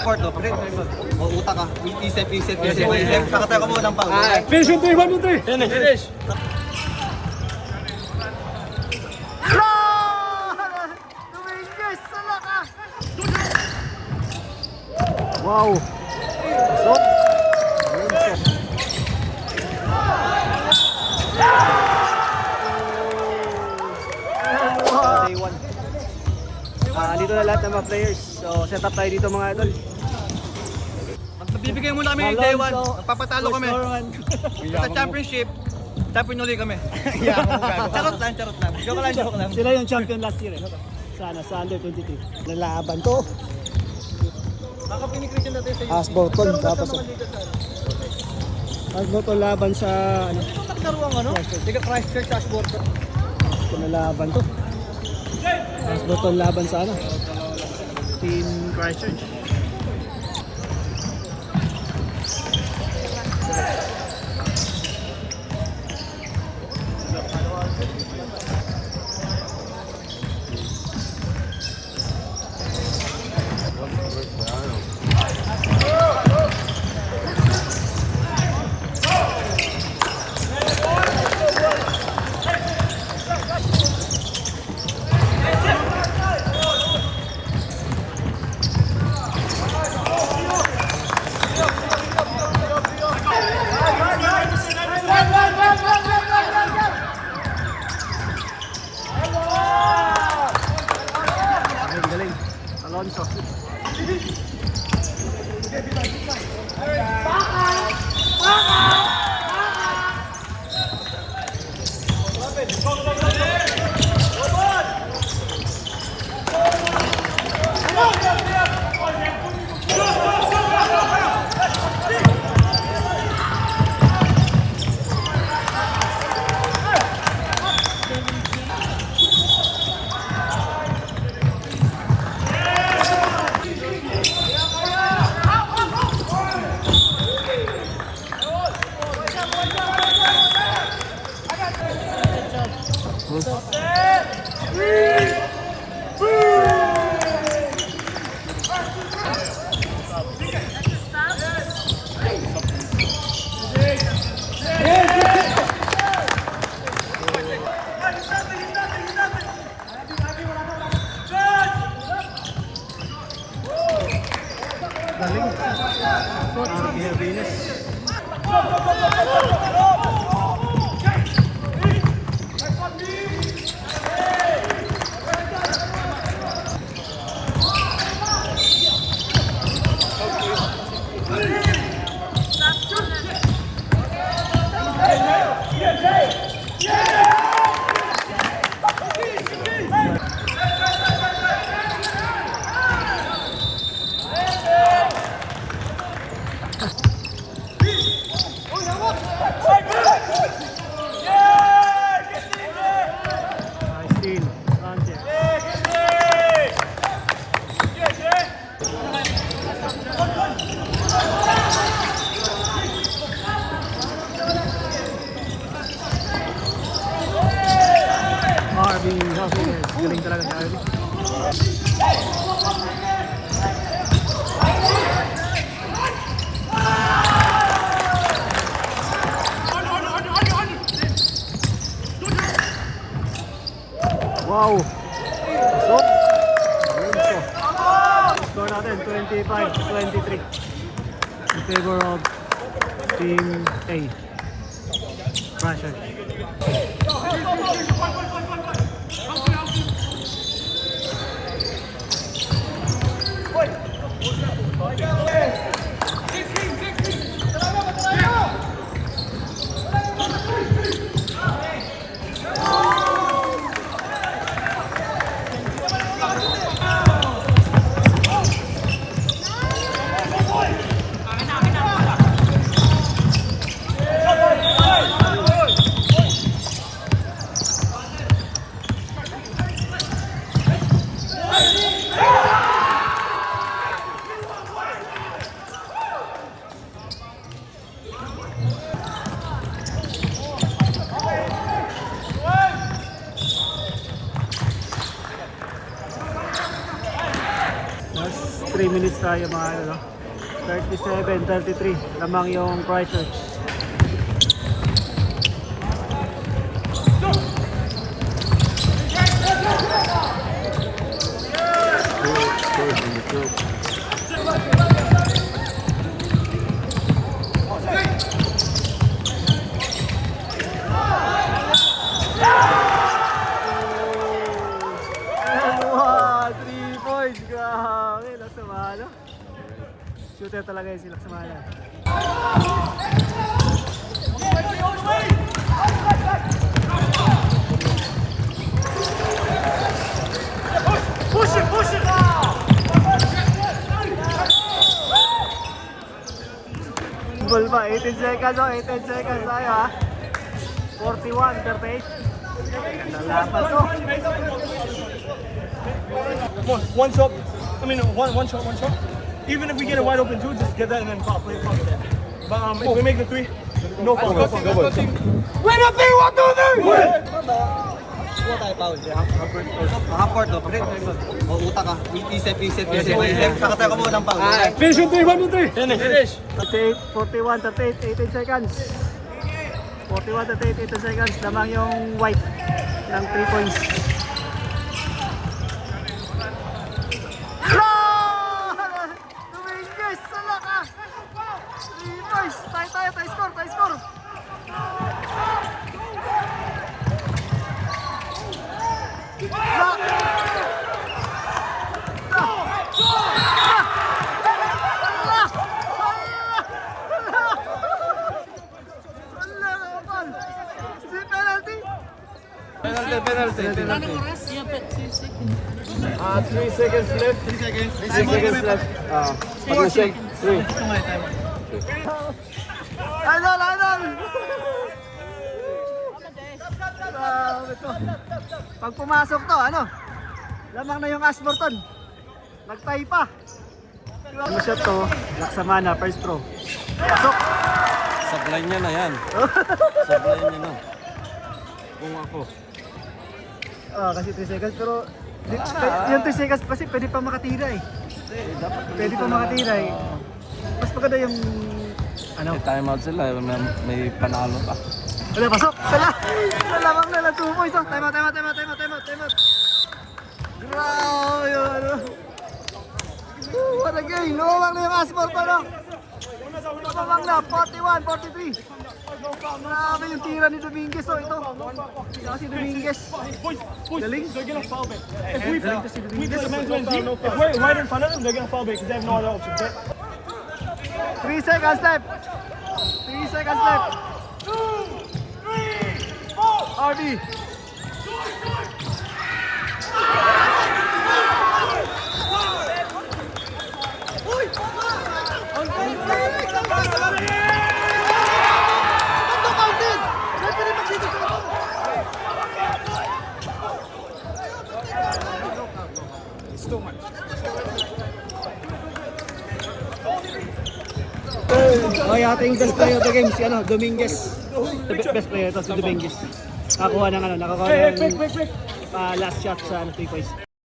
Court, no? O, utak ka. Isip. Kakatayo ka muna ng pang. Finish yung 3, 1, 2, 3. Finish. Wow. So, day 1. Dito na lahat ng mga players. So, set up tayo dito mga idol. Magbibigay muna kami ng day 1. Magpapatalo kami. Sa championship, champion ulit kami. Charot lang. Joke lang. Sila yung champion last year eh. Sana, sa under 23. Lalaban to. Baka pinikrisin natin sa Asborton, tapos Asborton laban sa ano? Nagkaroon ano? Tiga Christchurch, Ashburton. Pinalaban to. Asborton laban sa ano? Team Christchurch. Galing. Alonso. Galing talaga si Arby. Wow! So, score natin 25-23 in favor of Team A. Pressure. 3 minutes tayo mga ano, no? 37-33 lamang yung Christchurch. Wow, 3 points, grabe, Laksamana. Shooter talaga yung si Laksamana. Push it now! Ball pa, 18 seconds, oh, 18 seconds tayo ha. 41-38. Nalapas to. Come on, one shot. I mean, one shot. Even if we get a wide open two, just get that and then play it from there. But if we make the three, no foul. Go, go. Win up there, 1, 2, 3! Win! Kuha tayo foul. Half court, no? O, utak ka. Isip. Saka tayo kumuha ng foul. Finish in 3, 1, 2, 3! Finish! 41-38, 18 seconds. 41-38, 18 seconds. Lamang yung white ng 3 points. Dominguez, sala ka! 3 points. Tayo score. Penalty. 3 seconds left. 3 seconds. 3 seconds left. Pag-check. 3. Idol! Grabe to. Pag pumasok to, ano? Lamang na yung Ashburton. Nagtay pa. Ano shot to? Laksamana, first throw. Pasok. Sablay niya na yan. Sablay niya na. Kung ako. Kasi 3 seconds pero yung 3 seconds kasi pwede pa makatira eh. Pwede pa makatira eh. Mas maganda yung ano? May time out sila. May panalo pa. Wala, pasok! Lamang na lang 2 points. Time out. Grabe yung ano. What a game! Lumamang na yung Ashburton, no? Lumamang na, 41-43. Grabe yung tira ni Dominguez, oh, ito. Si Dominguez. Galing. They're gonna foul back. If we Galing to si we Dominguez. play the men's team, if we're right in front of them, they're gonna foul back because they have no other option. 3 seconds left. 3 seconds left. 2, 3, 4! RD. Okay, ating best player of the game si ano, Dominguez. The best player ito si Dominguez. Nakakuha ng last shot sa 3 points.